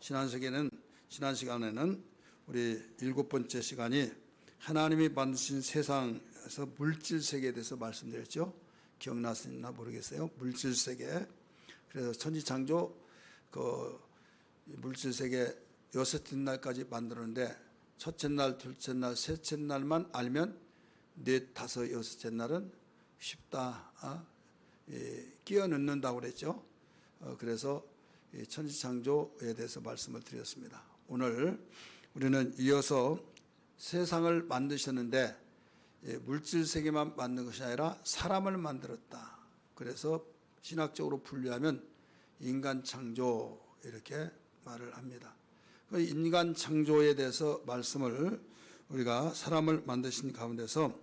지난 시간에는 우리 7번째 시간이 하나님이 만드신 세상에서 물질 세계에 대해서 말씀드렸죠. 기억나시나 모르겠어요. 물질 세계. 그래서 천지창조 물질 세계 6째 날까지 만들었는데 첫째 날, 둘째 날, 셋째 날만 알면 넷, 다섯, 여섯째 날은 쉽다. 끼워 넣는다고 그랬죠. 그래서 천지창조에 대해서 말씀을 드렸습니다. 오늘 우리는 이어서 세상을 만드셨는데 물질 세계만 만든 것이 아니라 사람을 만들었다. 그래서 신학적으로 분류하면 인간 창조 이렇게 말을 합니다. 인간 창조에 대해서 말씀을 우리가 사람을 만드신 가운데서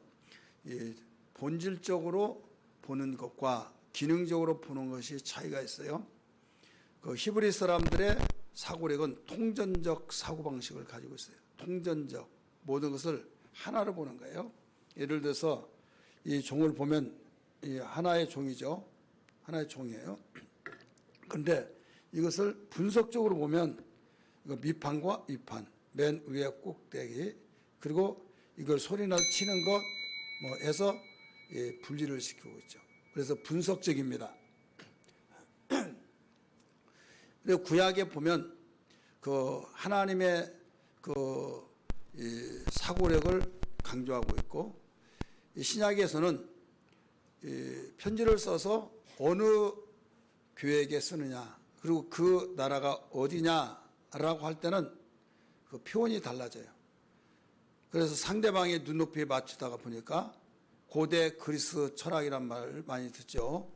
본질적으로 보는 것과 기능적으로 보는 것이 차이가 있어요. 히브리 사람들의 사고력은 통전적 사고방식을 가지고 있어요. 통전적, 모든 것을 하나로 보는 거예요. 예를 들어서 이 종을 보면 이 하나의 종이죠. 하나의 종이에요. 그런데 이것을 분석적으로 보면 이거 밑판과 윗판, 맨 위에 꼭대기, 그리고 이걸 소리나 치는 것 뭐 해서 분리를 시키고 있죠. 그래서 분석적입니다. 그리고 구약에 보면 하나님의 이 사고력을 강조하고 있고, 이 신약에서는 편지를 써서 어느 교회에게 쓰느냐, 그리고 그 나라가 어디냐라고 할 때는 그 표현이 달라져요. 그래서 상대방의 눈높이에 맞추다가 보니까 고대 그리스 철학이란 말을 많이 듣죠.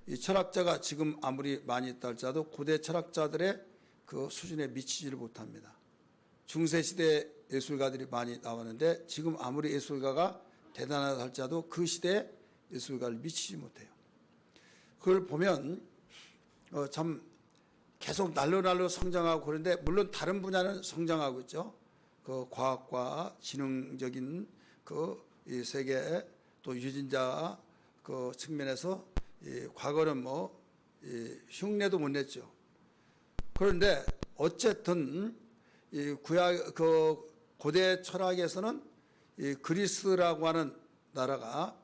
이 철학자가 지금 아무리 많이 있다 할지라도 고대 철학자들의 그 수준에 미치지를 못합니다. 중세시대 예술가들이 많이 나왔는데 지금 아무리 예술가가 대단하다 할지라도 그 시대에 예술가를 미치지 못해요. 그걸 보면 참 계속 날로 성장하고 그런데 물론 다른 분야는 성장하고 있죠. 그 과학과 지능적인 이 세계 또 유진자 그 측면에서 과거는 흉내도 못 냈죠. 그런데 어쨌든 이 고대 철학에서는 이 그리스라고 하는 나라가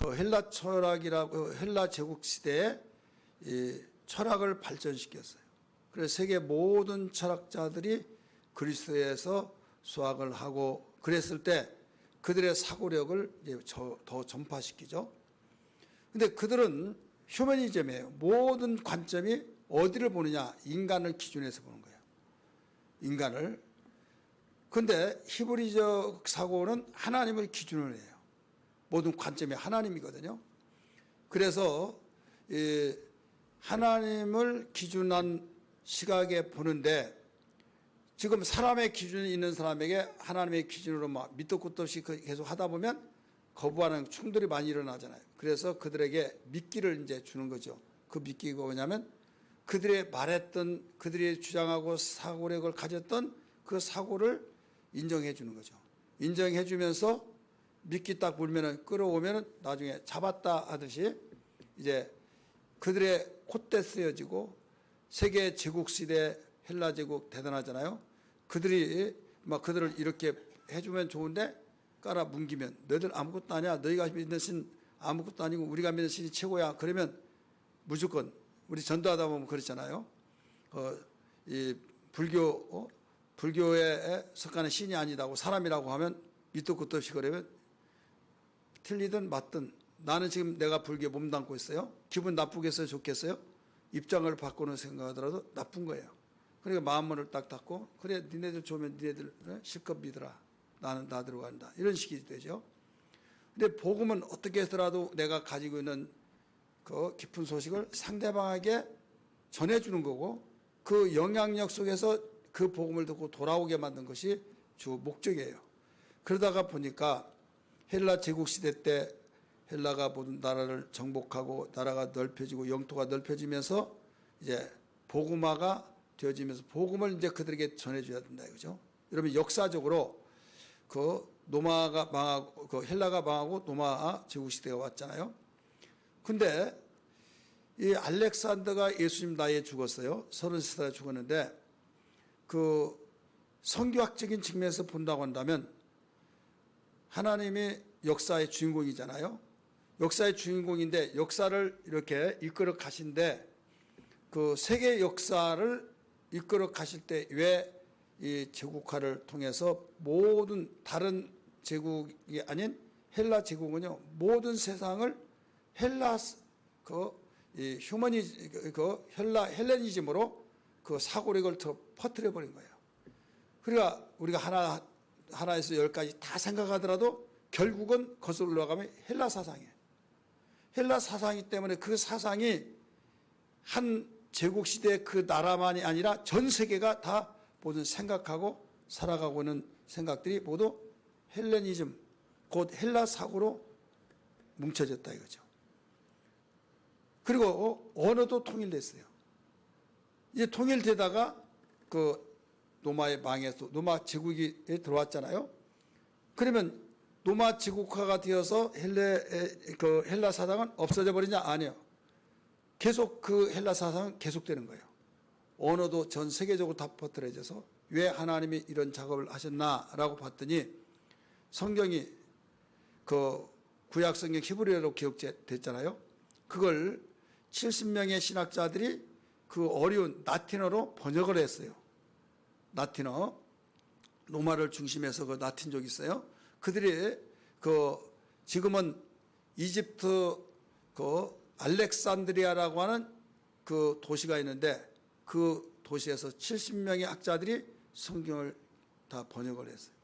헬라 철학이라고 헬라 제국 시대에 이 철학을 발전시켰어요. 그래서 세계 모든 철학자들이 그리스에서 수학을 하고 그랬을 때 그들의 사고력을 더 전파시키죠. 근데 그들은 휴머니즘이에요. 모든 관점이 어디를 보느냐? 인간을 기준해서 보는 거예요. 인간을. 근데 히브리적 사고는 하나님을 기준으로 해요. 모든 관점이 하나님이거든요. 그래서 하나님을 기준한 시각에 보는데 지금 사람의 기준이 있는 사람에게 하나님의 기준으로 밑도 끝도 없이 계속 하다 보면 거부하는 충돌이 많이 일어나잖아요. 그래서 그들에게 미끼를 이제 주는 거죠. 그 미끼가 뭐냐면 그들의 말했던, 그들이 주장하고 사고력을 가졌던 그 사고를 인정해 주는 거죠. 인정해 주면서 미끼 딱 물면은 끌어오면은 나중에 잡았다 하듯이 이제 그들의 콧대 쓰여지고 세계 제국 시대 헬라 제국 대단하잖아요. 그들이 그들을 이렇게 해주면 좋은데 깔아 뭉기면 너희들 아무것도 아니야. 너희가 믿는 신 아무것도 아니고 우리가 믿는 신이 최고야. 그러면 무조건 우리 전도하다 보면 그렇잖아요. 이 불교에 속하는 신이 아니다고 사람이라고 하면 밑도 끝도 없이 그러면 틀리든 맞든 나는 지금 내가 불교에 몸담고 있어요. 기분 나쁘겠어요? 좋겠어요? 입장을 바꾸는 생각하더라도 나쁜 거예요. 그러니까 마음문을 딱 닫고 그래 니네들 좋으면 니네들 실컷 믿어라. 나는 나대로 간다. 이런 식이 되죠. 근데 복음은 어떻게 해서라도 내가 가지고 있는 그 깊은 소식을 상대방에게 전해주는 거고 그 영향력 속에서 그 복음을 듣고 돌아오게 만든 것이 주 목적이에요. 그러다가 보니까 헬라 제국시대 때 헬라가 모든 나라를 정복하고 나라가 넓혀지고 영토가 넓혀지면서 이제 복음화가 되어지면서 복음을 이제 그들에게 전해줘야 된다 이거죠. 여러분 역사적으로 노마가 망하고 헬라가 망하고 노마 제국 시대가 왔잖아요. 근데 이 알렉산더가 예수님 나이에 죽었어요. 33살에 죽었는데 그 성교학적인 측면에서 본다고 한다면 하나님이 역사의 주인공이잖아요. 역사의 주인공인데 역사를 이렇게 이끌어 가신데 그 세계 역사를 이끌어 가실 때 왜 이 제국화를 통해서 모든 다른 제국이 아닌 헬라 제국은요 모든 세상을 헬라 이 휴머니 헬레니즘으로 그 사고력을 더 퍼뜨려 버린 거예요. 그러니까 우리가 하나에서 열까지 다 생각하더라도 결국은 거슬러 올라가면 헬라 사상이에요. 헬라 사상이기 때문에 그 사상이 한 제국 시대의 그 나라만이 아니라 전 세계가 다 모든 생각하고 살아가고 있는 생각들이 모두 헬레니즘, 곧 헬라 사고로 뭉쳐졌다 이거죠. 그리고 언어도 통일됐어요. 이제 통일되다가 그 로마의 망에서 로마 제국이 들어왔잖아요. 그러면 로마 제국화가 되어서 헬라 사상은 없어져 버리냐? 아니요. 계속 그 헬라 사상은 계속되는 거예요. 언어도 전 세계적으로 다 퍼뜨려져서 왜 하나님이 이런 작업을 하셨나라고 봤더니 성경이 그 구약 성경 히브리어로 기록됐잖아요. 그걸 70명의 신학자들이 그 어려운 라틴어로 번역을 했어요. 라틴어, 로마를 중심해서 그 라틴족이 있어요. 그들이 그 지금은 이집트 그 알렉산드리아라고 하는 그 도시가 있는데 그 도시에서 70명의 학자들이 성경을 다 번역을 했어요.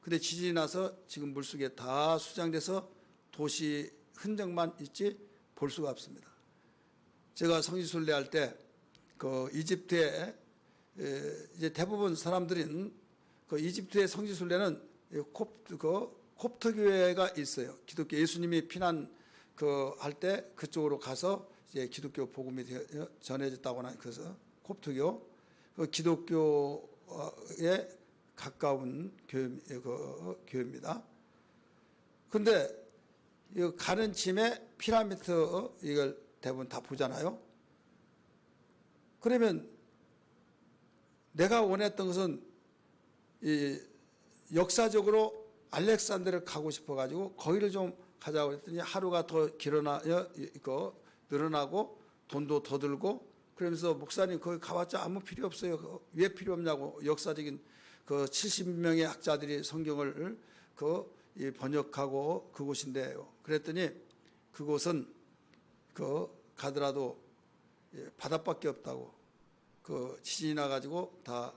근데 지진이 나서 지금 물속에 다 수장돼서 도시 흔적만 있지 볼 수가 없습니다. 제가 성지순례 할 때 그 이집트에 이제 대부분 사람들은 그 이집트의 성지순례는 콥트 교회가 있어요. 기독교 예수님이 피난 그 할 때 그쪽으로 가서 이제 기독교 복음이 전해졌다거나 그래서 콥트교 그 기독교에 가까운 교회입니다. 그런데 가는 짐에 피라미드 이걸 대부분 다 보잖아요. 그러면 내가 원했던 것은 이 역사적으로 알렉산드를 가고 싶어가지고 거기를 좀 가자고 했더니 하루가 더 늘어나고 돈도 더 들고 그러면서 목사님 거기 가봤자 아무 필요 없어요. 왜 필요 없냐고 역사적인 그 70명의 학자들이 성경을 번역하고 그곳인데요. 그랬더니 그곳은 가더라도 바닷밖에 없다고 그 지진이 나가지고 다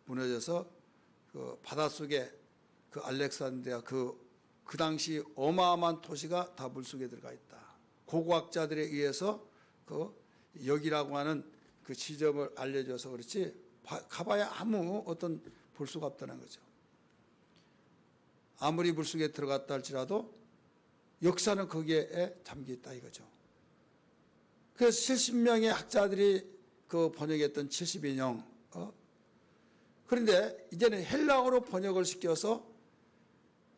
무너져서 그 바닷속에 그 알렉산드리아 그 당시 어마어마한 도시가 다 물속에 들어가 있다. 고고학자들에 의해서 여기라고 하는 그 지점을 알려줘서 그렇지 가봐야 아무 어떤 볼 수가 없다는 거죠. 아무리 물속에 들어갔다 할지라도 역사는 거기에 잠겨 있다 이거죠. 그래서 70명의 학자들이 그 번역했던 70인형 그런데 이제는 헬라어로 번역을 시켜서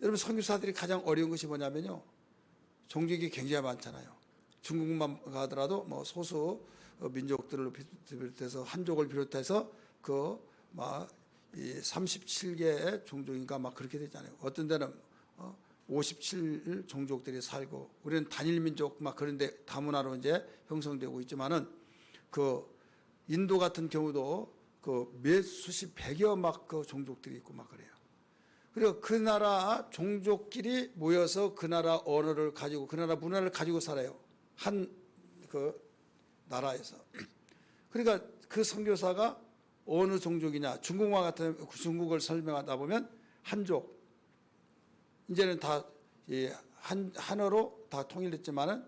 여러분 선교사들이 가장 어려운 것이 뭐냐면요. 종족이 굉장히 많잖아요. 중국만 가더라도 뭐 소수 민족들을 비롯해서 한족을 비롯해서 이 37개의 종족인가 막 그렇게 되잖아요. 어떤 데는 57 종족들이 살고 우리는 단일 민족 막 그런데 다문화로 이제 형성되고 있지만은 그 인도 같은 경우도 그 몇 수십 백여 막 그 종족들이 있고 막 그래요. 그리고 그 나라 종족끼리 모여서 그 나라 언어를 가지고 그 나라 문화를 가지고 살아요. 한 그 나라에서. 그러니까 그 선교사가 어느 종족이냐 중국과 같은 중국을 설명하다 보면 한족 이제는 다 한어로 다 통일됐지만은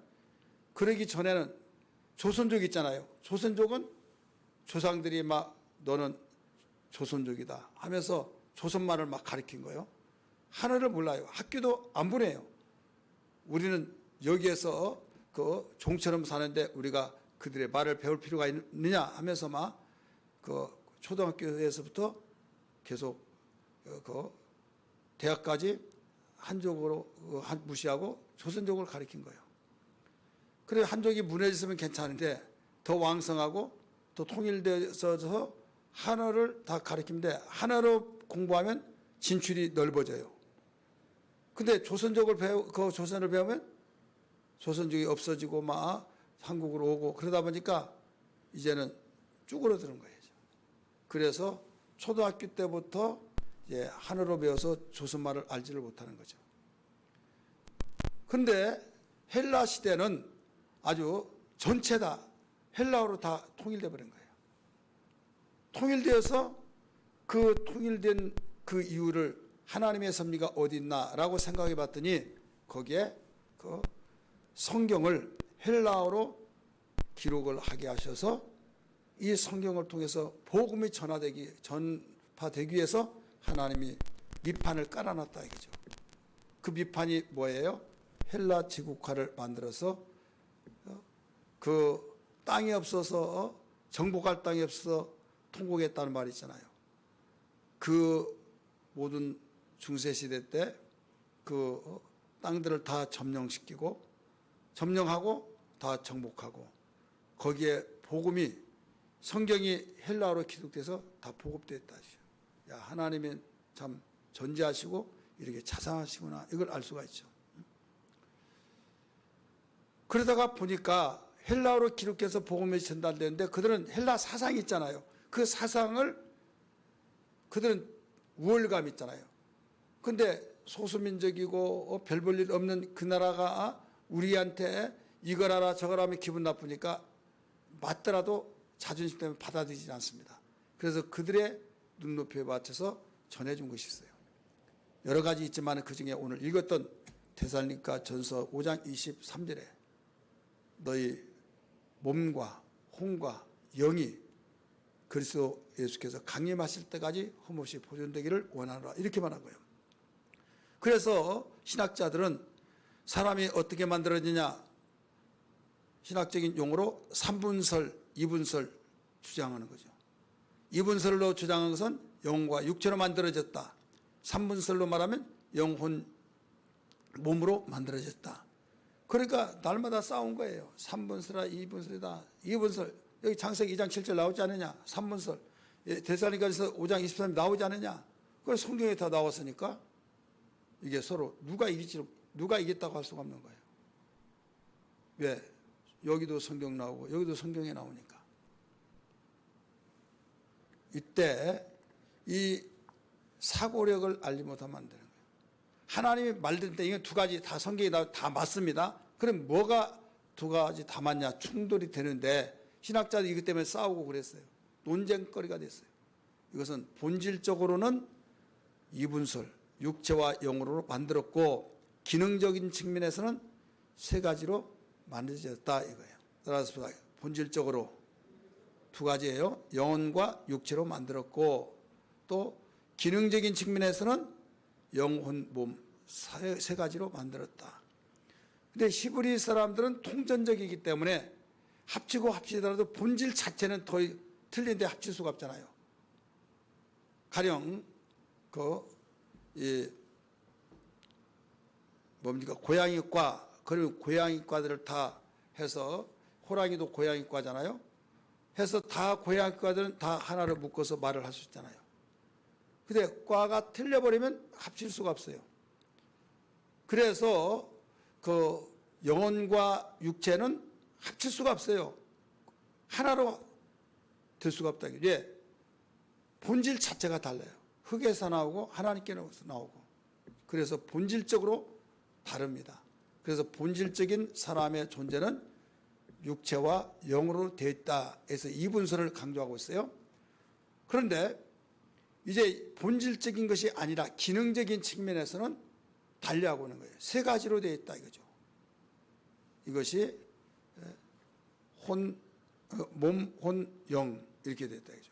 그러기 전에는 조선족 있잖아요. 조선족은 조상들이 막 너는 조선족이다 하면서 조선말을 막 가르친 거예요. 한어를 몰라요. 학교도 안 보내요. 우리는 여기에서 그 종처럼 사는데 우리가 그들의 말을 배울 필요가 있느냐 하면서 막 그 초등학교에서부터 계속 그 대학까지 한족으로 무시하고 조선족을 가르친 거예요. 그래 한족이 무너졌으면 괜찮은데 더 왕성하고 더 통일되어서 하나를 다 가리키는데 하나로 공부하면 진출이 넓어져요. 근데 조선족을 그 조선을 배우면 조선족이 없어지고 막 한국으로 오고 그러다 보니까 이제는 쭈그러드는 거예요. 그래서 초등학교 때부터 이제 한어로 배워서 조선말을 알지를 못하는 거죠. 근데 헬라 시대는 아주 전체 다 헬라어로 다 통일돼 버린 거예요. 통일되어서 그 통일된 그 이유를 하나님의 섭리가 어디 있나라고 생각해 봤더니 거기에 그 성경을 헬라어로 기록을 하게 하셔서 이 성경을 통해서 복음이 전파되기 위해서 하나님이 밑판을 깔아놨다 이거죠. 그 밑판이 뭐예요? 헬라 제국화를 만들어서 그 땅이 없어서 정복할 땅이 없어서 통곡했다는 말이 있잖아요. 그 모든 중세시대 때 그 땅들을 다 점령시키고 점령하고 다 정복하고 거기에 복음이 성경이 헬라어로 기록돼서 다 보급됐다. 야, 하나님은 참 존재하시고 이렇게 자상하시구나 이걸 알 수가 있죠. 그러다가 보니까 헬라어로 기록해서 복음이 전달되는데 그들은 헬라 사상이 있잖아요. 그 사상을 그들은 우월감 있잖아요. 근데 소수민족이고 별 볼 일 없는 그 나라가 우리한테 이걸 하라 저걸 하면 기분 나쁘니까 맞더라도 자존심 때문에 받아들이지 않습니다. 그래서 그들의 눈높이에 맞춰서 전해준 것이 있어요. 여러 가지 있지만 그중에 오늘 읽었던 데살로니가 전서 5장 23절에 너희 몸과 혼과 영이 그리스도 예수께서 강림하실 때까지 흠없이 보존되기를 원하노라 이렇게 말한 거예요. 그래서 신학자들은 사람이 어떻게 만들어지냐 신학적인 용어로 3분설, 2분설 주장하는 거죠. 2분설로 주장한 것은 영과 육체로 만들어졌다. 3분설로 말하면 영혼, 몸으로 만들어졌다. 그러니까 날마다 싸운 거예요. 3분설이다, 2분설이다. 2분설, 여기 창세기 2장 7절 나오지 않느냐? 3분설. 데살로니가서 5장 23절 나오지 않느냐? 그걸 성경에 다 나왔으니까 이게 서로 누가 이겼다고 할 수가 없는 거예요. 왜? 여기도 성경 나오고 여기도 성경에 나오니까. 이때 이 사고력을 알지 못하면 안 되는 거예요. 하나님이 말들 때 이게 두 가지 다 성경에 다 맞습니다. 그럼 뭐가 두 가지 다 맞냐? 충돌이 되는데 신학자들이 이것 때문에 싸우고 그랬어요. 논쟁거리가 됐어요. 이것은 본질적으로는 이분설, 육체와 영으로 만들었고 기능적인 측면에서는 세 가지로 만들어졌다 이거예요. 따라서 본질적으로 두 가지예요. 영혼과 육체로 만들었고 또 기능적인 측면에서는 영혼, 몸 세 가지로 만들었다. 근데 히브리 사람들은 통전적이기 때문에 합치고 합치더라도 본질 자체는 더 틀린데 합칠 수가 없잖아요. 가령 고양이과 그리고 고양이과들을 다 해서 호랑이도 고양이과잖아요. 해서 다 고양이과들은 다 하나로 묶어서 말을 할 수 있잖아요. 근데 과가 틀려버리면 합칠 수가 없어요. 그래서 그 영혼과 육체는 합칠 수가 없어요. 하나로 될 수가 없다. 왜? 본질 자체가 달라요. 흙에서 나오고 하나님께서 나오고. 그래서 본질적으로 다릅니다. 그래서 본질적인 사람의 존재는 육체와 영으로 되어 있다 해서 이분설을 강조하고 있어요. 그런데 이제 본질적인 것이 아니라 기능적인 측면에서는 달리하고 있는 거예요. 세 가지로 되어 있다 이거죠. 이것이 몸, 혼, 영 이렇게 되어 있다 이거죠.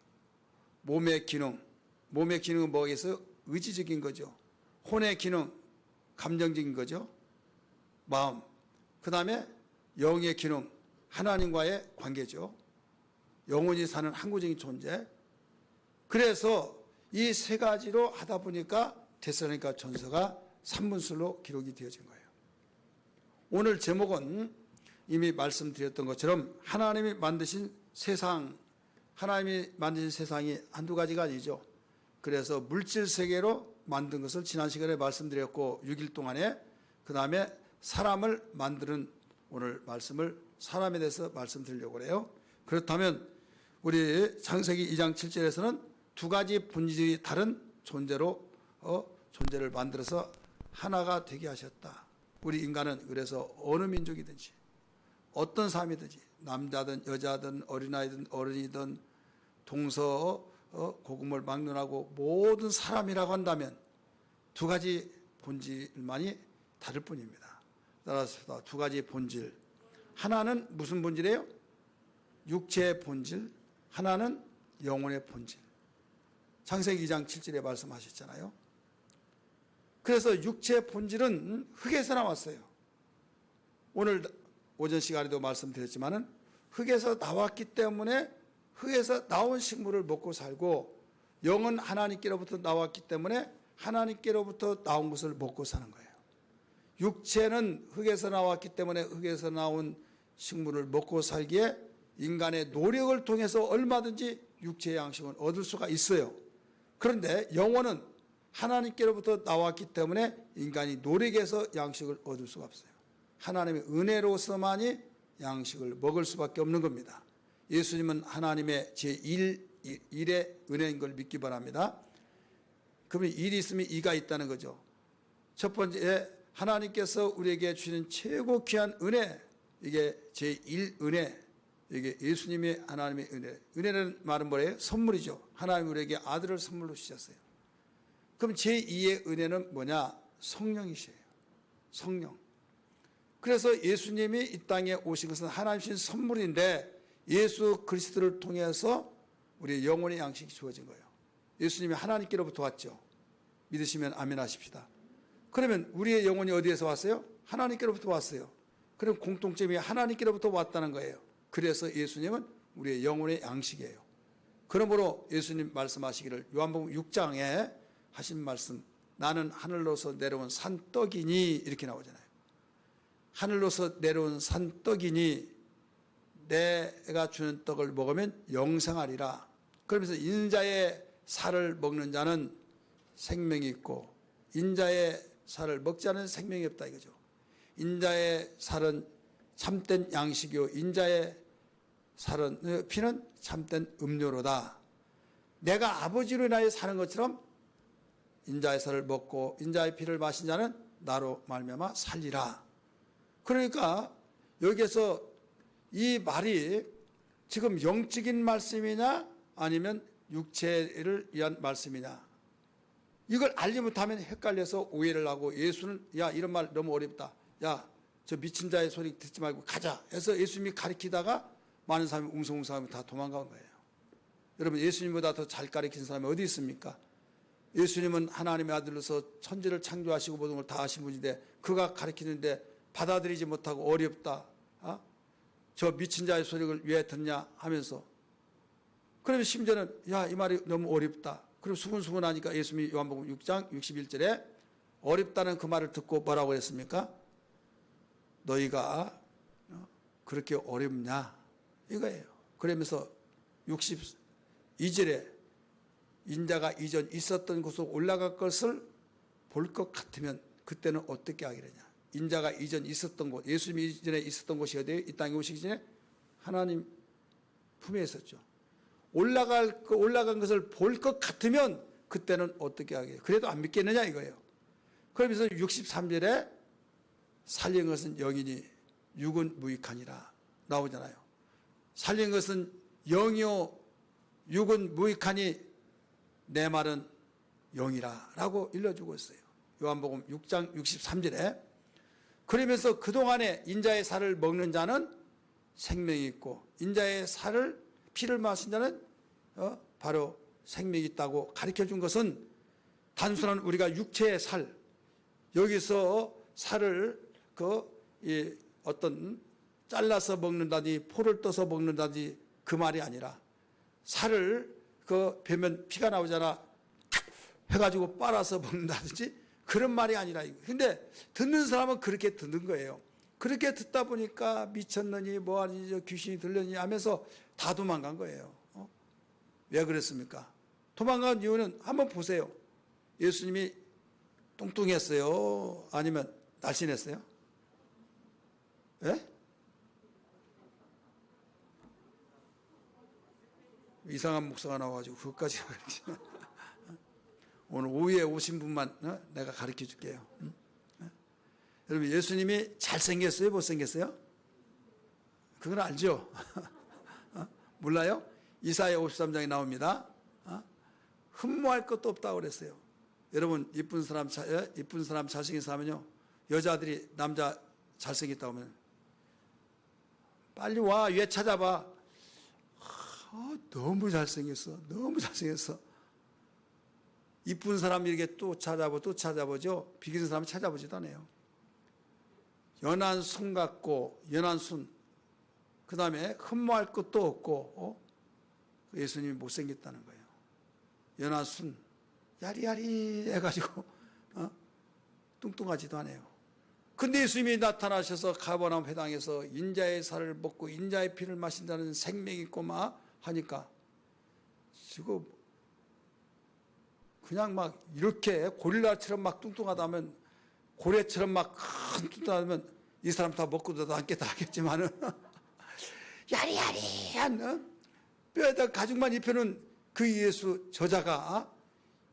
몸의 기능은 뭐가 있어요? 의지적인 거죠. 혼의 기능, 감정적인 거죠. 마음. 그 다음에 영의 기능, 하나님과의 관계죠. 영원히 사는 항구적인 존재. 그래서 이 세 가지로 하다 보니까 데살로니가 전서가 3분설로 기록이 되어진 거예요. 오늘 제목은 이미 말씀드렸던 것처럼 하나님이 만드신 세상, 하나님이 만드신 세상이 한두 가지가 아니죠. 그래서 물질 세계로 만든 것을 지난 시간에 말씀드렸고 6일 동안에 그 다음에 사람을 만드는 오늘 말씀을 사람에 대해서 말씀드리려고 그래요. 그렇다면 우리 창세기 2장 7절에서는 두 가지 본질이 다른 존재로 존재를 만들어서 하나가 되게 하셨다. 우리 인간은 그래서 어느 민족이든지 어떤 사람이든지 남자든 여자든 어린아이든 어른이든 동서 고금을 막론하고 모든 사람이라고 한다면 두 가지 본질만이 다를 뿐입니다. 따라서 두 가지 본질, 하나는 무슨 본질이에요? 육체의 본질, 하나는 영혼의 본질. 창세기 2장 7절에 말씀하셨잖아요. 그래서 육체의 본질은 흙에서 나왔어요. 오늘 오전 시간에도 말씀드렸지만은 흙에서 나왔기 때문에 흙에서 나온 식물을 먹고 살고, 영은 하나님께로부터 나왔기 때문에 하나님께로부터 나온 것을 먹고 사는 거예요. 육체는 흙에서 나왔기 때문에 흙에서 나온 식물을 먹고 살기에 인간의 노력을 통해서 얼마든지 육체의 양식은 얻을 수가 있어요. 그런데 영혼은 하나님께로부터 나왔기 때문에 인간이 노력해서 양식을 얻을 수가 없어요. 하나님의 은혜로서만이 양식을 먹을 수밖에 없는 겁니다. 예수님은 하나님의 제1의 은혜인 걸 믿기 바랍니다. 그러면 일이 있으면 이가 있다는 거죠. 첫 번째, 하나님께서 우리에게 주시는 최고 귀한 은혜, 이게 제1은혜, 이게 예수님의 하나님의 은혜. 은혜라는 말은 뭐예요? 선물이죠. 하나님 우리에게 아들을 선물로 주셨어요. 그럼 제2의 은혜는 뭐냐? 성령이시에요. 성령. 그래서 예수님이 이 땅에 오신 것은 하나님 주신 선물인데, 예수 그리스도를 통해서 우리의 영혼의 양식이 주어진 거예요. 예수님이 하나님께로부터 왔죠. 믿으시면 아멘 하십시다. 그러면 우리의 영혼이 어디에서 왔어요? 하나님께로부터 왔어요. 그럼 공통점이 하나님께로부터 왔다는 거예요. 그래서 예수님은 우리의 영혼의 양식이에요. 그러므로 예수님 말씀하시기를 요한복음 6장에 하신 말씀, 나는 하늘로서 내려온 산떡이니, 이렇게 나오잖아요. 하늘로서 내려온 산떡이니 내가 주는 떡을 먹으면 영생하리라. 그러면서 인자의 살을 먹는 자는 생명이 있고 인자의 살을 먹지 않은 생명이 없다 이거죠. 인자의 살은 참된 양식이요 인자의 살은 피는 참된 음료로다. 내가 아버지로 인하여 사는 것처럼 인자의 살을 먹고 인자의 피를 마신 자는 나로 말미암아 살리라. 그러니까 여기에서 이 말이 지금 영적인 말씀이냐 아니면 육체를 위한 말씀이냐, 이걸 알지 못하면 헷갈려서 오해를 하고, 예수는 야 이런 말 너무 어렵다, 야 저 미친 자의 소리 듣지 말고 가자 해서 예수님이 가르치다가 많은 사람이 웅성웅성하면 다 도망간 거예요. 여러분, 예수님보다 더 잘 가르친 사람이 어디 있습니까? 예수님은 하나님의 아들로서 천지를 창조하시고 모든 걸 다 하신 분인데 그가 가르치는데 받아들이지 못하고 어렵다, 저 미친 자의 소리를 왜 듣냐 하면서, 그러면 심지어는 야 이 말이 너무 어렵다. 그럼 수근수근하니까 예수님이 요한복음 6장 61절에 어렵다는 그 말을 듣고 뭐라고 했습니까? 너희가 그렇게 어렵냐 이거예요. 그러면서 62절에 인자가 이전 있었던 곳으로 올라갈 것을 볼 것 같으면 그때는 어떻게 하기려냐. 인자가 이전 있었던 곳, 예수님이 이전에 있었던 곳이 어디예요? 이 땅에 오시기 전에 하나님 품에 있었죠. 올라간 것을 볼 것 같으면 그때는 어떻게 하겠어요? 그래도 안 믿겠느냐 이거예요. 그러면서 63절에 살린 것은 영이니 육은 무익하니라 나오잖아요. 살린 것은 영이요 육은 무익하니 내 말은 영이라 라고 일러주고 있어요. 요한복음 6장 63절에. 그러면서 그동안에 인자의 살을 먹는 자는 생명이 있고 인자의 살을 피를 마신 자는 바로 생명이 있다고 가르쳐준 것은, 단순한 우리가 육체의 살, 여기서 살을 어떤 잘라서 먹는다든지 포를 떠서 먹는다든지 그 말이 아니라, 살을 뵈면 피가 나오잖아 해가지고 빨아서 먹는다든지 그런 말이 아니라. 근데 듣는 사람은 그렇게 듣는 거예요. 그렇게 듣다 보니까 미쳤느니 뭐하니 귀신이 들렸니 하면서 다 도망간 거예요. 왜 그랬습니까? 도망간 이유는 한번 보세요. 예수님이 뚱뚱했어요? 아니면 날씬했어요? 예? 이상한 목사가 나와가지고 그것까지 오늘 오후에 오신 분만 내가 가르쳐 줄게요. 여러분, 예수님이 잘생겼어요? 못생겼어요? 그건 알죠? 몰라요? 이사야 53장에 나옵니다. 흠모할 것도 없다고 그랬어요. 여러분, 이쁜 사람 잘생긴 사람은요, 여자들이 남자 잘생겼다고 하면 빨리 와, 얘 찾아봐. 너무 잘생겼어. 너무 잘생겼어. 이쁜 사람 이렇게 또 찾아보죠. 비기는 사람 찾아보지도 않아요. 연한 순 같고, 연한 순. 그 다음에 흠모할 것도 없고, 예수님이 못생겼다는 거예요. 연한 순. 야리야리 해가지고, 뚱뚱하지도 않아요. 근데 예수님이 나타나셔서 가버나움 회당에서 인자의 살을 먹고 인자의 피를 마신다는 생명이 있고 막 하니까 지금 그냥 막 이렇게 고릴라처럼 막 뚱뚱하다면, 고래처럼 막 큰 뚱뚱하다면 이 사람 다 먹고도 앉겠다 하겠지만은 야리야리한 뼈에다 가죽만 입혀놓은 그 예수 저자가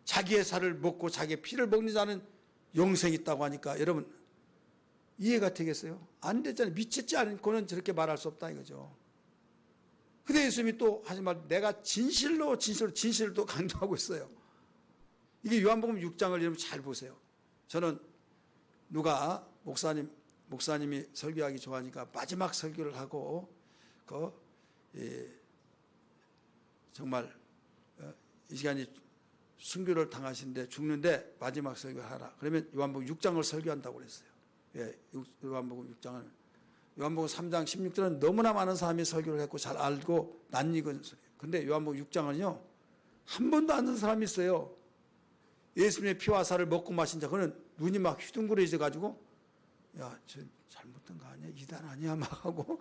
자기의 살을 먹고 자기의 피를 먹는 자는 영생이 있다고 하니까 여러분 이해가 되겠어요? 안 되잖아요. 미치지 않고는 저렇게 말할 수 없다 이거죠. 근데 예수님이 또 하지 말, 내가 진실로 또 강조하고 있어요. 이게 요한복음 6장을 여러분 잘 보세요. 저는 누가 목사님이 설교하기 좋아하니까 마지막 설교를 하고 정말 이 시간이 순교를 당하신데 죽는데 마지막 설교를 하라. 그러면 요한복음 6장을 설교한다고 그랬어요. 예, 요한복음 6장은. 요한복음 3장 16절은 너무나 많은 사람이 설교를 했고 잘 알고 낯익은 소리예요. 근데 요한복음 6장은요. 한 번도 안 듣는 사람이 있어요. 예수님의 피와 살을 먹고 마신 자, 그는 눈이 막 휘둥그레져 가지고 야, 저 잘못된 거 아니야? 이단 아니야? 막 하고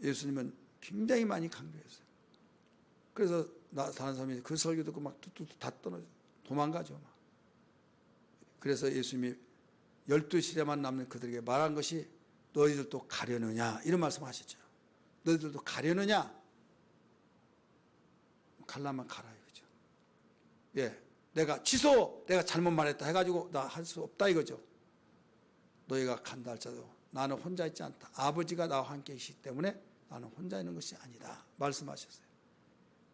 예수님은 굉장히 많이 강조했어요. 그래서 다른 사람이 그 설교 듣고 막 뚝뚝 다 떨어져 도망가죠. 막. 그래서 예수님이 12시대만 남는 그들에게 말한 것이 너희들도 가려느냐 이런 말씀하시죠. 너희들도 가려느냐? 갈라면 가라 이거죠. 예, 내가 잘못 말했다 해가지고 나 할 수 없다 이거죠. 너희가 간다 할지라도 나는 혼자 있지 않다. 아버지가 나와 함께 계시기 때문에 나는 혼자 있는 것이 아니다 말씀하셨어요.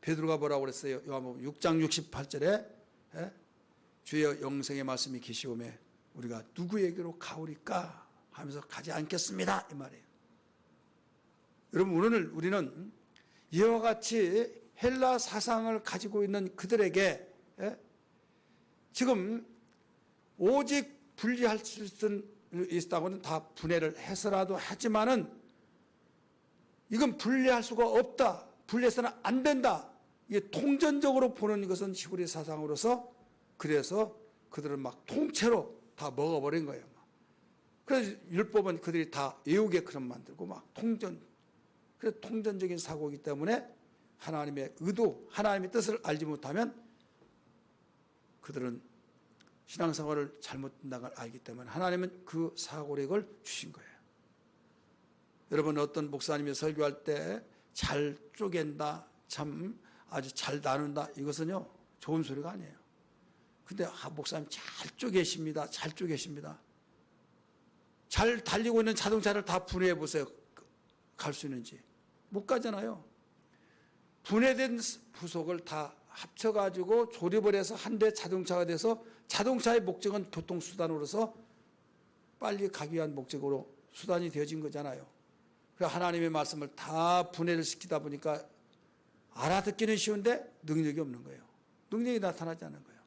베드로가 뭐라고 그랬어요? 요한복음 6장 68절에 주의 영생의 말씀이 계시오매 우리가 누구에게로 가오리까 하면서 가지 않겠습니다 이 말이에요. 여러분, 오늘 우리는 이와 같이 헬라 사상을 가지고 있는 그들에게 지금 오직 분리할 수 있다고는 다 분해를 해서라도 하지만은 이건 분리할 수가 없다. 분리해서는 안 된다. 이게 통전적으로 보는 것은 히브리 사상으로서 그래서 그들은 막 통째로 다 먹어버린 거예요. 그래서 율법은 그들이 다 외우게 그런 만들고 막 그래서 통전적인 사고이기 때문에 하나님의 의도, 하나님의 뜻을 알지 못하면 그들은 신앙생활을 잘못한다는 걸 알기 때문에 하나님은 그 사고력을 주신 거예요. 여러분, 어떤 목사님이 설교할 때 잘 쪼갠다, 참 아주 잘 나눈다, 이것은요 좋은 소리가 아니에요. 근데 목사님 잘 쪼개십니다. 잘 쪼개십니다. 잘 달리고 있는 자동차를 다 분해해 보세요. 갈 수 있는지. 못 가잖아요. 분해된 부속을 다 합쳐가지고 조립을 해서 한 대 자동차가 돼서 자동차의 목적은 교통수단으로서 빨리 가기 위한 목적으로 수단이 되어진 거잖아요. 그래서 하나님의 말씀을 다 분해를 시키다 보니까 알아듣기는 쉬운데 능력이 없는 거예요. 능력이 나타나지 않는 거예요.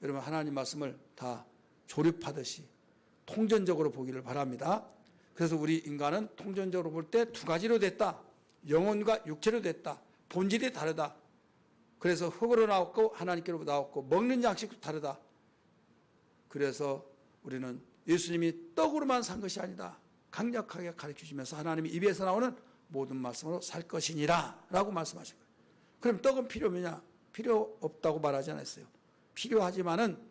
여러분, 하나님 말씀을 다 조립하듯이 통전적으로 보기를 바랍니다. 그래서 우리 인간은 통전적으로 볼 때 두 가지로 됐다. 영혼과 육체로 됐다. 본질이 다르다. 그래서 흙으로 나왔고 하나님께로 나왔고 먹는 양식도 다르다. 그래서 우리는 예수님이 떡으로만 산 것이 아니다. 강력하게 가르쳐 주면서 하나님의 입에서 나오는 모든 말씀으로 살 것이니라 라고 말씀하신 거예요. 그럼 떡은 필요하냐? 필요 없다고 말하지 않았어요. 필요하지만은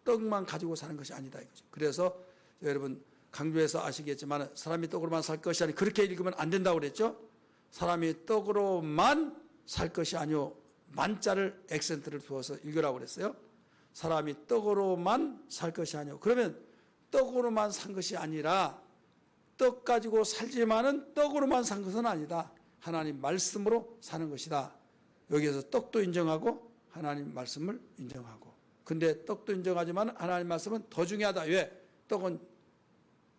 떡만 가지고 사는 것이 아니다 이거죠. 그래서 여러분 강조해서 아시겠지만 사람이 떡으로만 살 것이 아니 그렇게 읽으면 안 된다고 그랬죠. 사람이 떡으로만 살 것이 아니요 만자를 액센트를 두어서 읽으라고 그랬어요. 사람이 떡으로만 살 것이 아니요. 그러면 떡으로만 산 것이 아니라 떡 가지고 살지만은 떡으로만 산 것은 아니다. 하나님 말씀으로 사는 것이다. 여기에서 떡도 인정하고 하나님 말씀을 인정하고. 근데 떡도 인정하지만 하나님 말씀은 더 중요하다. 왜? 떡은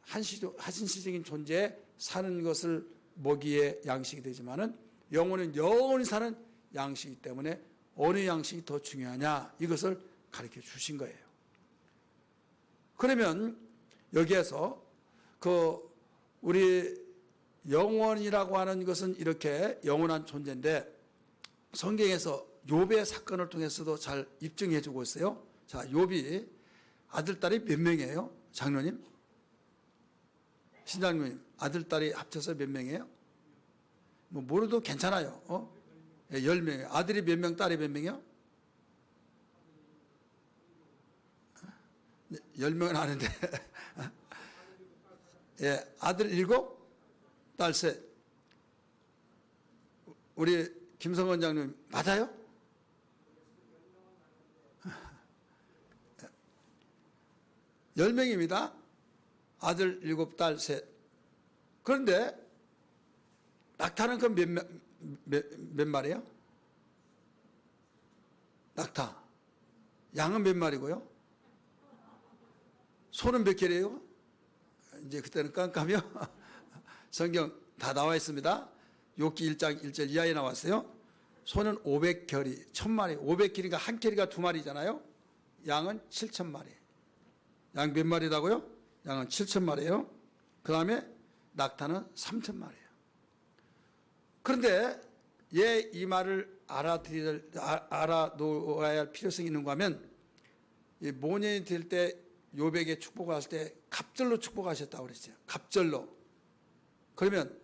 한시적인 존재에 사는 것을 먹이의 양식이 되지만은 영혼은 영원히 사는 양식이기 때문에 어느 양식이 더 중요하냐 이것을 가르쳐 주신 거예요. 그러면 여기에서 우리 영혼이라고 하는 것은 이렇게 영원한 존재인데 성경에서 욥의 사건을 통해서도 잘 입증해 주고 있어요. 자, 욥이 아들딸이 몇 명이에요? 장로님? 신장로님, 아들딸이 합쳐서 몇 명이에요? 뭐 모르도 괜찮아요. 10명이에요. 아들이 몇 명, 딸이 몇 명이요? 10명은 아는데 예, 아들 7, 딸 3. 우리 김성원 장님 맞아요? 예. 10명입니다. 아들 7, 딸 3. 그런데 낙타는 그 몇 마리예요? 낙타. 양은 몇 마리고요? 소는 몇 개래요? 이제 그때는 깜깜이요. 성경 다 나와 있습니다. 욥기 1장 1절 이하에 나왔어요. 소는 500결이, 1000마리, 500결이가 한 결이가 2마리잖아요. 양은 7000마리. 양 몇 마리라고요? 양은 7000마리예요. 그 다음에 낙타는 3000마리예요. 그런데 왜 이 말을 알아놓아야 할 필요성이 있는가 하면 이 모년이 될 때 욥에게 축복하실 때 갑절로 축복하셨다고 그랬어요. 갑절로. 그러면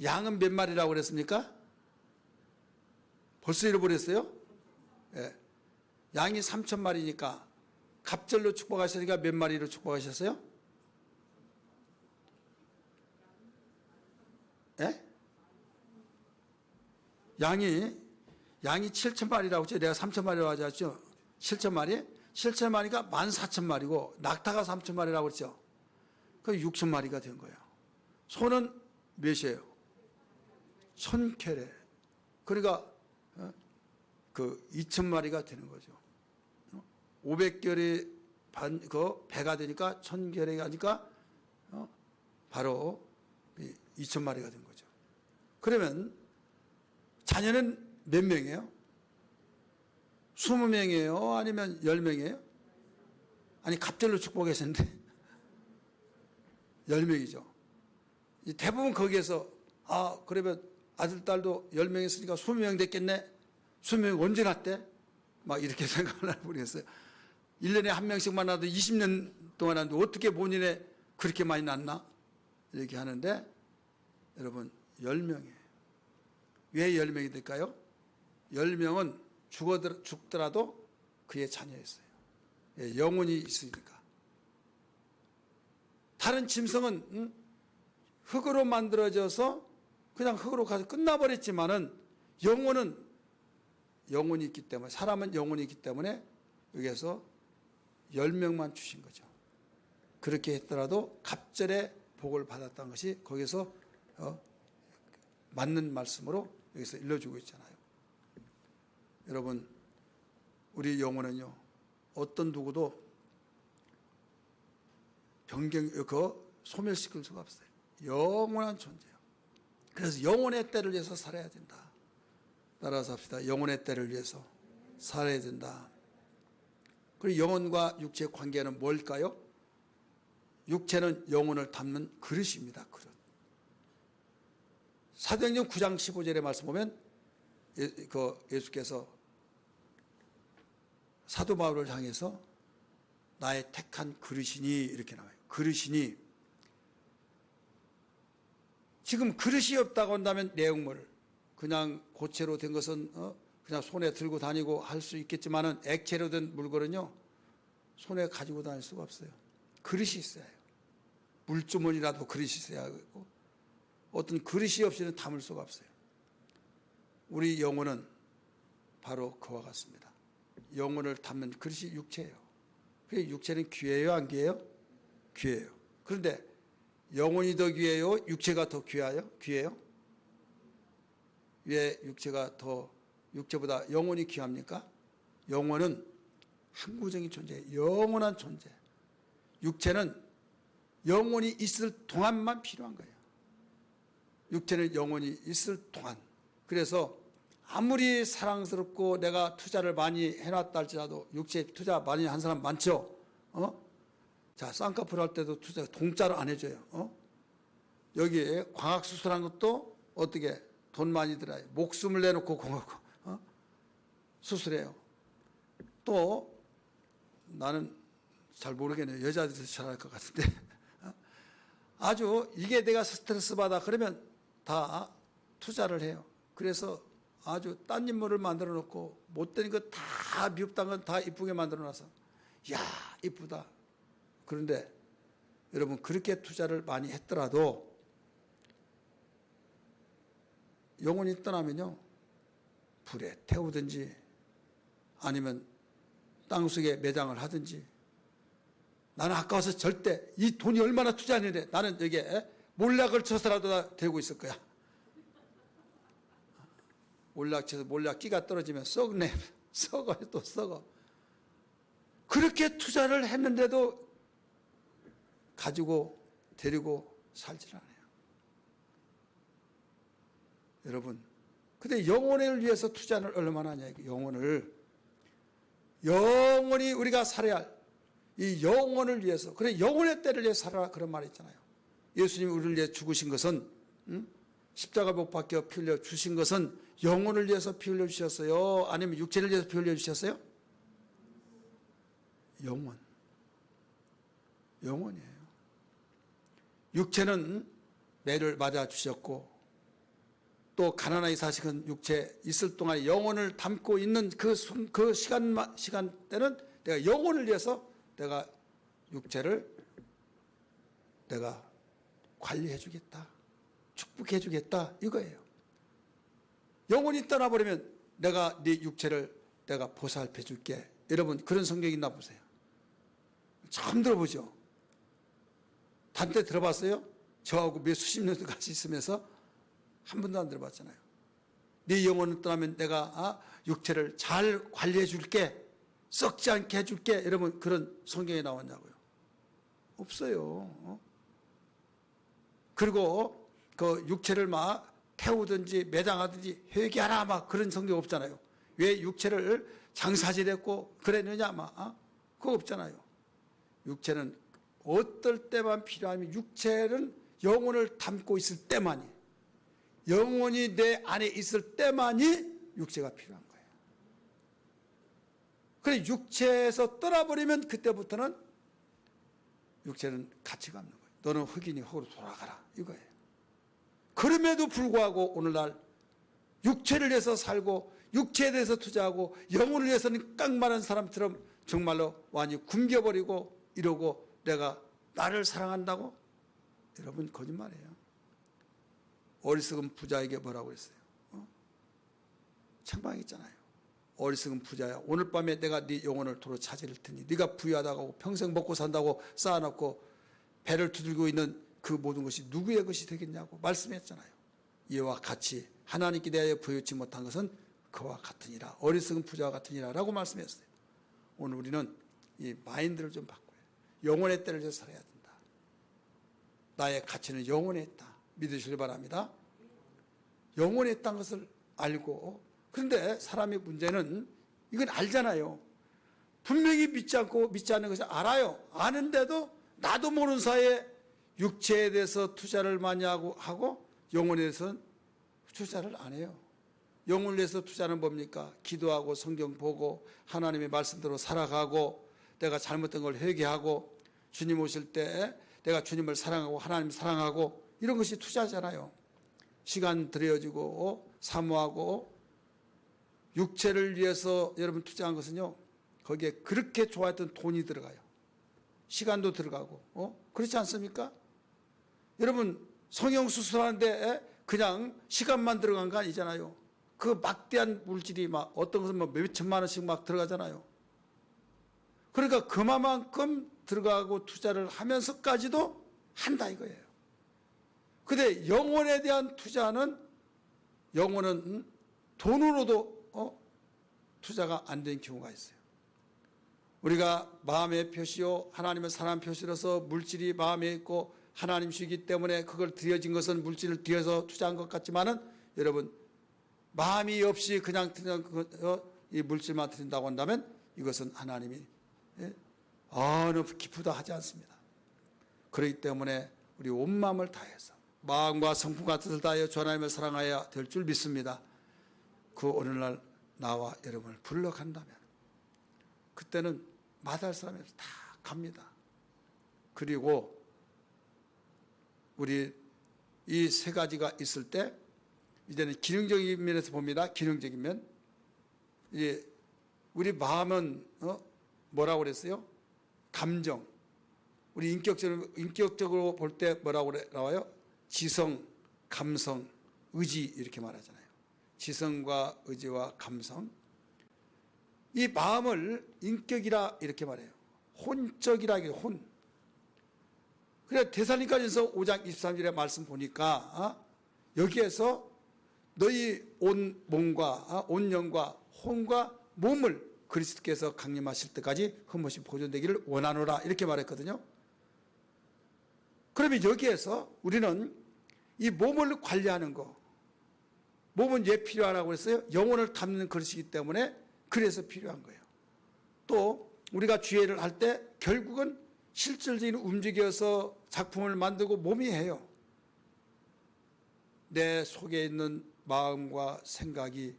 양은 몇 마리라고 그랬습니까? 벌써 잃어버렸어요? 예. 양이 3000마리니까 갑절로 축복하셨으니까 몇 마리로 축복하셨어요? 예? 양이 7000마리라고 했죠. 내가 3000마리라고 하지 않았죠. 7000마리? 7000마리가 14000마리고 낙타가 3000마리라고 그랬죠. 그 6000마리가 된 거예요. 소는 몇이에요? 1000켤레. 그러니까 그 2000마리가 되는 거죠. 500결이 배가 되니까 1000결이 가니까 바로 2000마리가 된 거죠. 그러면 자녀는 몇 명이에요? 20명이에요? 아니면 10명이에요? 아니 갑절로 축복했었는데 10명이죠. 대부분 거기에서 그러면 아들, 딸도 10명 있으니까 20명 됐겠네? 20명 언제 났대? 막 이렇게 생각을 해버렸어요. 1년에 한 명씩만 나도 20년 동안 하는데 어떻게 본인에 그렇게 많이 났나? 이렇게 하는데 여러분 10명이에요. 왜 10명이 될까요? 10명은 죽더라도 그의 자녀였어요. 예, 영혼이 있으니까. 다른 짐승은 흙으로 만들어져서 그냥 흙으로 가서 끝나버렸지만은 영혼이 있기 때문에, 사람은 영혼이 있기 때문에 여기에서 10명만 주신 거죠. 그렇게 했더라도 갑절의 복을 받았다는 것이 거기서 맞는 말씀으로 여기서 일러주고 있잖아요. 여러분, 우리 영혼은요, 어떤 누구도 소멸시킬 수가 없어요. 영원한 존재예요. 그래서 영혼의 때를 위해서 살아야 된다. 따라서 합시다. 영혼의 때를 위해서 살아야 된다. 그리고 영혼과 육체의 관계는 뭘까요? 육체는 영혼을 담는 그릇입니다. 그릇. 사도행전 9장 15절의 말씀 보면 예수께서 사도 바울을 향해서 나의 택한 그릇이니 이렇게 나와요. 그릇이니 지금 그릇이 없다고 한다면 내용물, 그냥 고체로 된 것은 그냥 손에 들고 다니고 할 수 있겠지만은 액체로 된 물건은요 손에 가지고 다닐 수가 없어요. 그릇이 있어야 해요. 물주머니라도 그릇이 있어야 하고 어떤 그릇이 없이는 담을 수가 없어요. 우리 영혼은 바로 그와 같습니다. 영혼을 담는 그릇이 육체예요. 그 육체는 귀해요, 안 귀해요? 귀해요. 그런데 영혼이 더 귀해요? 육체가 더 귀해요? 왜 육체보다 영혼이 귀합니까? 영혼은 항구적인 존재예요. 영원한 존재. 육체는 영혼이 있을 동안만 필요한 거예요. 육체는 영혼이 있을 동안. 그래서 아무리 사랑스럽고 내가 투자를 많이 해놨다 할지라도 육체에 투자 많이 한 사람 많죠? 자, 쌍꺼풀 할 때도 투자 공짜로 안 해줘요. 여기에 광학수술한 것도 어떻게 돈 많이 들어요. 목숨을 내놓고 수술해요. 또 나는 잘 모르겠네요. 여자들이 잘할 것 같은데 아주 이게 내가 스트레스 받아 그러면 다 투자를 해요. 그래서 아주 딴 인물을 만들어 놓고 못된 거 다 미흡한 건 다 이쁘게 만들어 놔서 야 이쁘다. 그런데 여러분 그렇게 투자를 많이 했더라도 영혼이 떠나면요 불에 태우든지 아니면 땅속에 매장을 하든지 나는 아까워서 절대 이 돈이 얼마나 투자했는데 나는 여기에 몰락을 쳐서라도 다 되고 있을 거야. 몰락 쳐서 몰락 끼가 떨어지면 썩네. 썩어요. 또 썩어. 그렇게 투자를 했는데도 가지고 데리고 살질 않아요. 여러분 근데 영혼을 위해서 투자를 얼마나 하냐. 영원히 우리가 살아야 할 이 영혼을 위해서 그래 영혼의 때를 위해 살아라 그런 말이 있잖아요. 예수님이 우리를 위해 죽으신 것은 십자가 못 박혀 피 흘려 주신 것은 영혼을 위해서 피 흘려 주셨어요? 아니면 육체를 위해서 피 흘려 주셨어요? 영혼이에요. 육체는 매를 맞아 주셨고 또 가나안의 사식은 육체 있을 동안 영혼을 담고 있는 그 시간대는 내가 영혼을 위해서 내가 육체를 내가 관리해 주겠다. 축복해 주겠다. 이거예요. 영혼이 떠나버리면 내가 네 육체를 내가 보살펴 줄게. 여러분 그런 성경 있나 보세요. 처음 들어보죠. 단테 들어봤어요? 저하고 몇 수십 년도 같이 있으면서 한 번도 안 들어봤잖아요. 네 영혼을 떠나면 내가 육체를 잘 관리해 줄게. 썩지 않게 해줄게. 여러분 그런 성경에 나왔냐고요? 없어요. 그리고 그 육체를 막 태우든지 매장하든지 회개하라 막 그런 성경 없잖아요. 왜 육체를 장사질했고 그랬느냐 막 그거 없잖아요. 육체는 어떨 때만 필요하면 육체는 영혼을 담고 있을 때만이 영혼이 내 안에 있을 때만이 육체가 필요한 거예요. 그래 육체에서 떠나버리면 그때부터는 육체는 가치가 없는 거예요. 너는 흑인이 흑으로 돌아가라 이거예요. 그럼에도 불구하고 오늘날 육체를 위해서 살고 육체에 대해서 투자하고 영혼을 위해서는 깡마른 사람처럼 정말로 완전히 굶겨버리고 이러고 내가 나를 사랑한다고? 여러분 거짓말이에요. 어리석은 부자에게 뭐라고 했어요? 책방에 있잖아요. 어리석은 부자야. 오늘 밤에 내가 네 영혼을 도로 찾을 테니 네가 부유하다고 평생 먹고 산다고 쌓아놓고 배를 두들고 있는 그 모든 것이 누구의 것이 되겠냐고 말씀했잖아요. 이와 같이 하나님께 대하여 부여치 못한 것은 그와 같으니라. 어리석은 부자와 같으니라 라고 말씀했어요. 오늘 우리는 이 마인드를 좀 바꿔요. 영혼의 때를 위해서 살아야 된다. 나의 가치는 영혼에 있다. 믿으시길 바랍니다. 영혼에 있다는 것을 알고 그런데 사람의 문제는 이건 알잖아요. 분명히 믿지 않고 믿지 않는 것을 알아요. 아는데도 나도 모르는 사이에 육체에 대해서 투자를 많이 하고 영혼에 대해서는 투자를 안 해요. 영혼을 위해서 투자는 뭡니까? 기도하고 성경 보고 하나님의 말씀대로 살아가고 내가 잘못된 걸 회개하고 주님 오실 때 내가 주님을 사랑하고 하나님 사랑하고 이런 것이 투자잖아요. 시간 들여지고 사모하고 육체를 위해서 여러분 투자한 것은요, 거기에 그렇게 좋아했던 돈이 들어가요. 시간도 들어가고, 그렇지 않습니까? 여러분, 성형수술하는데 그냥 시간만 들어간 거 아니잖아요. 그 막대한 물질이 막 어떤 것은 뭐 몇천만 원씩 막 들어가잖아요. 그러니까 그만큼 들어가고 투자를 하면서까지도 한다 이거예요. 근데 영혼에 대한 투자는, 영혼은 돈으로도 투자가 안 된 경우가 있어요. 우리가 마음의 표시요 하나님의 사랑 표시로서 물질이 마음에 있고 하나님이기 때문에 그걸 들여진 것은 물질을 들여서 투자한 것 같지만은, 여러분, 마음이 없이 그냥 이 물질만 드린다고 한다면 이것은 하나님이 어느 기쁘다 하지 않습니다. 그렇기 때문에 우리 온 마음을 다해서 마음과 성품과 뜻을 다하여 주 하나님을 사랑하여야 될 줄 믿습니다. 그 오늘날 나와 여러분을 불러간다면 그때는 마다할 사람이 다 갑니다. 그리고 우리 이 세 가지가 있을 때 이제는 기능적인 면에서 봅니다. 기능적인 면. 이제 우리 마음은 뭐라고 그랬어요? 감정. 우리 인격적으로 볼 때 뭐라고 나와요? 지성, 감성, 의지 이렇게 말하잖아요. 지성과 의지와 감성. 이 마음을 인격이라 이렇게 말해요. 혼적이라 해요. 혼. 그래 데살로니가전서 5장 23절의 말씀 보니까 여기에서 너희 온 몸과 온 영과 혼과 몸을 그리스도께서 강림하실 때까지 흠없이 보존되기를 원하노라 이렇게 말했거든요. 그러면 여기에서 우리는 이 몸을 관리하는 거, 몸은 왜 필요하라고 했어요? 영혼을 담는 그릇이기 때문에 그래서 필요한 거예요. 또 우리가 주례를 할 때 결국은 실질적인 움직여서 작품을 만들고 몸이 해요. 내 속에 있는 마음과 생각이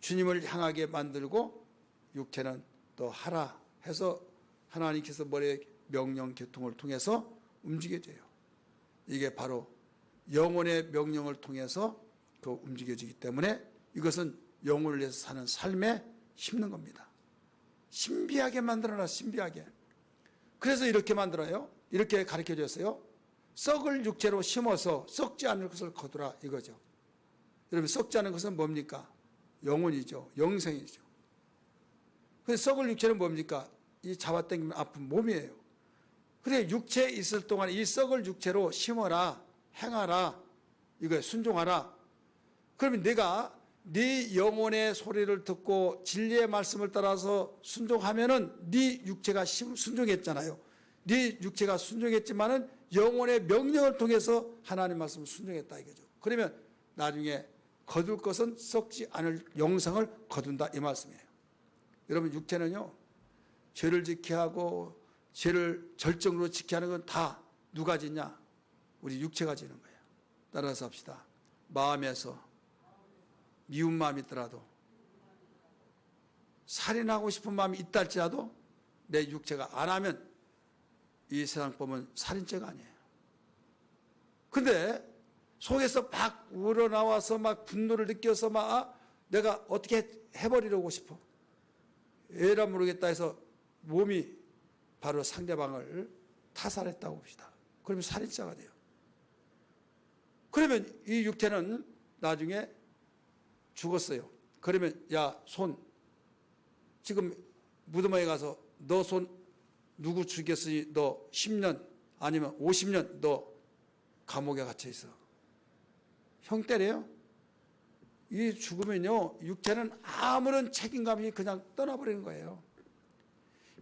주님을 향하게 만들고 육체는 또 하라 해서 하나님께서 머리의 명령 교통을 통해서 움직여져요. 이게 바로 영혼의 명령을 통해서 그 움직여지기 때문에 이것은 영혼을 위해서 사는 삶에 심는 겁니다. 신비하게 만들어라, 신비하게. 그래서 이렇게 만들어요. 이렇게 가르쳐 줬어요. 썩을 육체로 심어서 썩지 않을 것을 거두라 이거죠. 여러분, 썩지 않은 것은 뭡니까? 영혼이죠. 영생이죠. 그래서 썩을 육체는 뭡니까? 이 잡아당기면 아픈 몸이에요. 그래 육체에 있을 동안 이 썩을 육체로 심어라, 행하라, 이거에 순종하라. 그러면 내가 네 영혼의 소리를 듣고 진리의 말씀을 따라서 순종하면은 네 육체가 순종했잖아요. 네 육체가 순종했지만은 영혼의 명령을 통해서 하나님 말씀을 순종했다 이거죠. 그러면 나중에 거둘 것은 썩지 않을 영생을 거둔다 이 말씀이에요. 여러분, 육체는요 죄를 지켜야 하고 죄를 절정으로 지켜야 하는 건 다 누가 짓냐? 우리 육체가 지는 거예요. 따라서 합시다. 마음에서 미운 마음이 있더라도, 살인하고 싶은 마음이 있다 할지라도 내 육체가 안 하면 이 세상 보면 살인죄가 아니에요. 근데 속에서 막 우러나와서 막 분노를 느껴서 막 내가 어떻게 해버리려고 싶어. 왜라 모르겠다 해서 몸이 바로 상대방을 타살했다고 봅시다. 그러면 살인자가 돼요. 그러면 이 육체는 나중에 죽었어요. 그러면 야, 손 지금 무덤에 가서 너 손 누구 죽였으니 너 10년 아니면 50년 너 감옥에 갇혀 있어. 형 때려요? 이 죽으면요 육체는 아무런 책임감이 그냥 떠나버리는 거예요.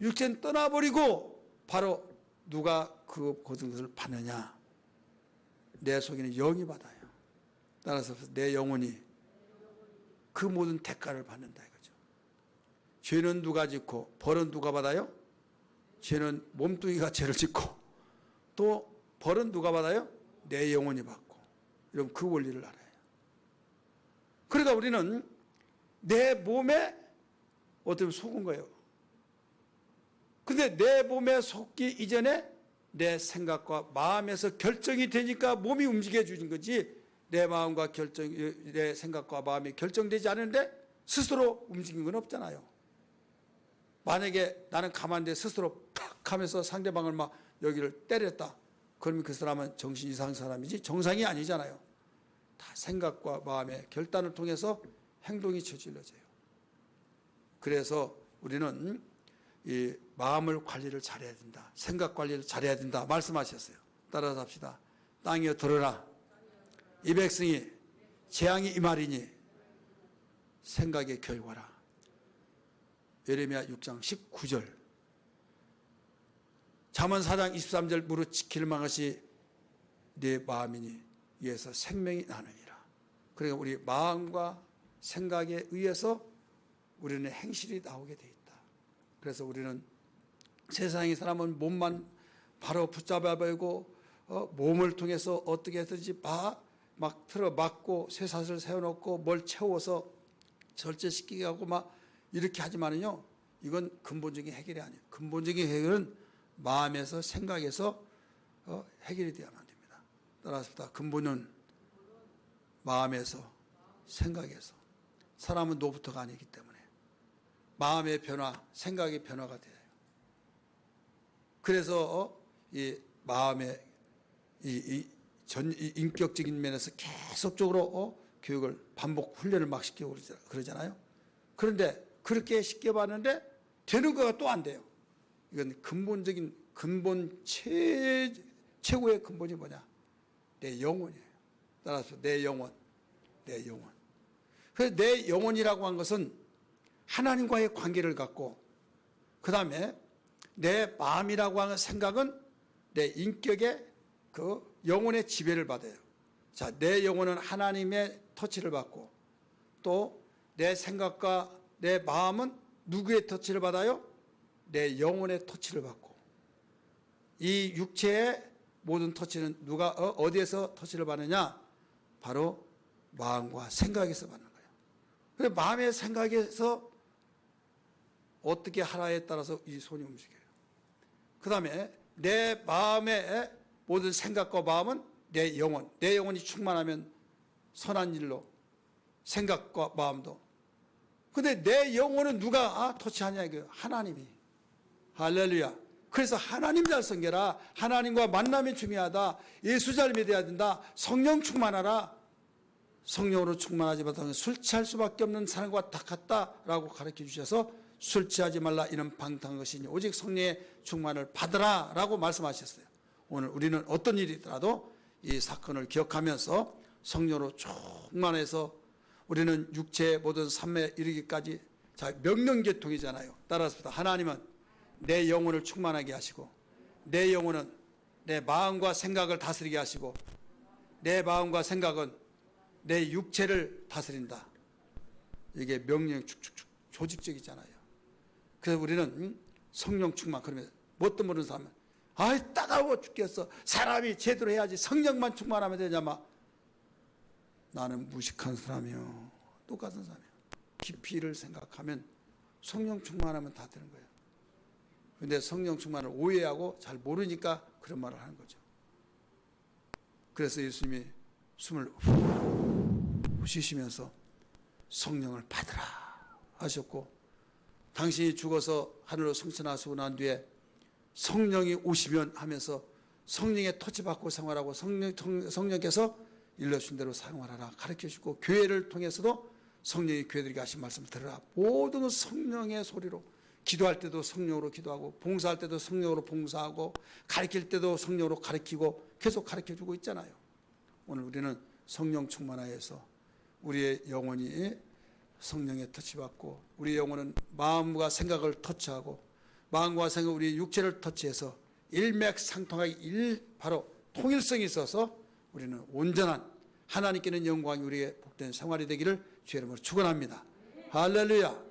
육체는 떠나버리고 바로 누가 그 거둔 것을 받느냐? 내 속에는 영이 받아요. 따라서 내 영혼이 그 모든 대가를 받는다 이거죠. 죄는 누가 짓고 벌은 누가 받아요? 죄는 몸뚱이가 죄를 짓고 또 벌은 누가 받아요? 내 영혼이 받고. 여러분, 그 원리를 알아요. 그러니까 우리는 내 몸에 어떻게 속은 거예요. 근데 내 몸에 속기 이전에 내 생각과 마음에서 결정이 되니까 몸이 움직여주는 거지, 내 마음과 내 생각과 마음이 결정되지 않은데 스스로 움직인 건 없잖아요. 만약에 나는 가만히 스스로 팍 하면서 상대방을 막 여기를 때렸다, 그러면 그 사람은 정신 이상 사람이지 정상이 아니잖아요. 다 생각과 마음의 결단을 통해서 행동이 저질러져요. 그래서 우리는 이 마음을 관리를 잘해야 된다, 생각 관리를 잘해야 된다 말씀하셨어요. 따라서 합시다. 땅이여 들으라, 이 백성이 재앙이 임하리니 생각의 결과라. 예레미야 6장 19절. 잠언 4장 23절. 무릇 지킬 만것이 네 마음이니 이에서 생명이 나느니라. 그러니까 우리 마음과 생각에 의해서 우리는 행실이 나오게 돼 있다. 그래서 우리는 세상의 사람은 몸만 바로 붙잡아 버리고 몸을 통해서 어떻게 해서든지 막 틀어 막고 쇠사슬 세워놓고 뭘 채워서 절제시키게 하고 막 이렇게 하지만은요, 이건 근본적인 해결이 아니에요. 근본적인 해결은 마음에서 생각에서 해결이 되어야만 됩니다. 따라서 근본은 마음에서 생각에서. 사람은 노부터가 아니기 때문에 마음의 변화, 생각의 변화가 돼요. 그래서 이 마음의 인격적인 면에서 계속적으로 교육을 반복 훈련을 막 시키고 그러잖아요. 그런데 그렇게 시켜봤는데 되는 거가 또 안 돼요. 이건 근본 최고의 근본이 뭐냐? 내 영혼이에요. 따라서 내 영혼. 그래서 내 영혼이라고 한 것은 하나님과의 관계를 갖고, 그 다음에 내 마음이라고 하는 생각은 내 인격의 그 영혼의 지배를 받아요. 자, 내 영혼은 하나님의 터치를 받고, 또 내 생각과 내 마음은 누구의 터치를 받아요? 내 영혼의 터치를 받고. 이 육체의 모든 터치는 누가 어디에서 터치를 받느냐? 바로 마음과 생각에서 받는 거예요. 그래서 마음의 생각에서 어떻게 하라에 따라서 이 손이 움직여요. 그 다음에 내 마음의 모든 생각과 마음은 내 영혼이 충만하면 선한 일로 생각과 마음도. 근데 내 영혼은 누가 터치하냐 이거예요. 하나님이. 할렐루야. 그래서 하나님 잘 섬겨라. 하나님과 만남이 중요하다. 예수 잘 믿어야 된다. 성령 충만하라. 성령으로 충만하지 못하면 술 취할 수밖에 없는 사람과 같다라고 가르쳐 주셔서 술 취하지 말라, 이는 방탕한 것이니 오직 성령의 충만을 받으라 라고 말씀하셨어요. 오늘 우리는 어떤 일이 있더라도 이 사건을 기억하면서 성령으로 충만해서 우리는 육체의 모든 삶에 이르기까지, 자, 명령계통이잖아요. 따라서 하나님은 내 영혼을 충만하게 하시고, 내 영혼은 내 마음과 생각을 다스리게 하시고, 내 마음과 생각은 내 육체를 다스린다. 이게 명령이 축축축 조직적이잖아요. 그래서 우리는 성령 충만. 그러면 뭣도 모르는 사람은 따가워 죽겠어, 사람이 제대로 해야지, 성령만 충만하면 되냐마. 나는 무식한 사람이요. 똑같은 사람이요. 깊이를 생각하면 성령 충만하면 다 되는 거예요. 그런데 성령 충만을 오해하고 잘 모르니까 그런 말을 하는 거죠. 그래서 예수님이 숨을 후 쉬시면서 성령을 받으라 하셨고, 당신이 죽어서 하늘로 승천하시고 난 뒤에 성령이 오시면 하면서 성령의 터치받고 생활하고 성령께서 일러주신 대로 생활하라 가르쳐 주고, 교회를 통해서도 성령이 교회들에게 하신 말씀을 들으라. 모든 성령의 소리로, 기도할 때도 성령으로 기도하고, 봉사할 때도 성령으로 봉사하고, 가르칠 때도 성령으로 가르치고, 계속 가르쳐 주고 있잖아요. 오늘 우리는 성령 충만하여서 우리의 영혼이 성령의 터치받고, 우리 영혼은 마음과 생각을 터치하고, 마음과 생각, 우리 육체를 터치해서 일맥상통하게 바로 통일성이 있어서 우리는 온전한 하나님께는 영광이 우리의 복된 생활이 되기를 주의 이름으로 축원합니다. 할렐루야.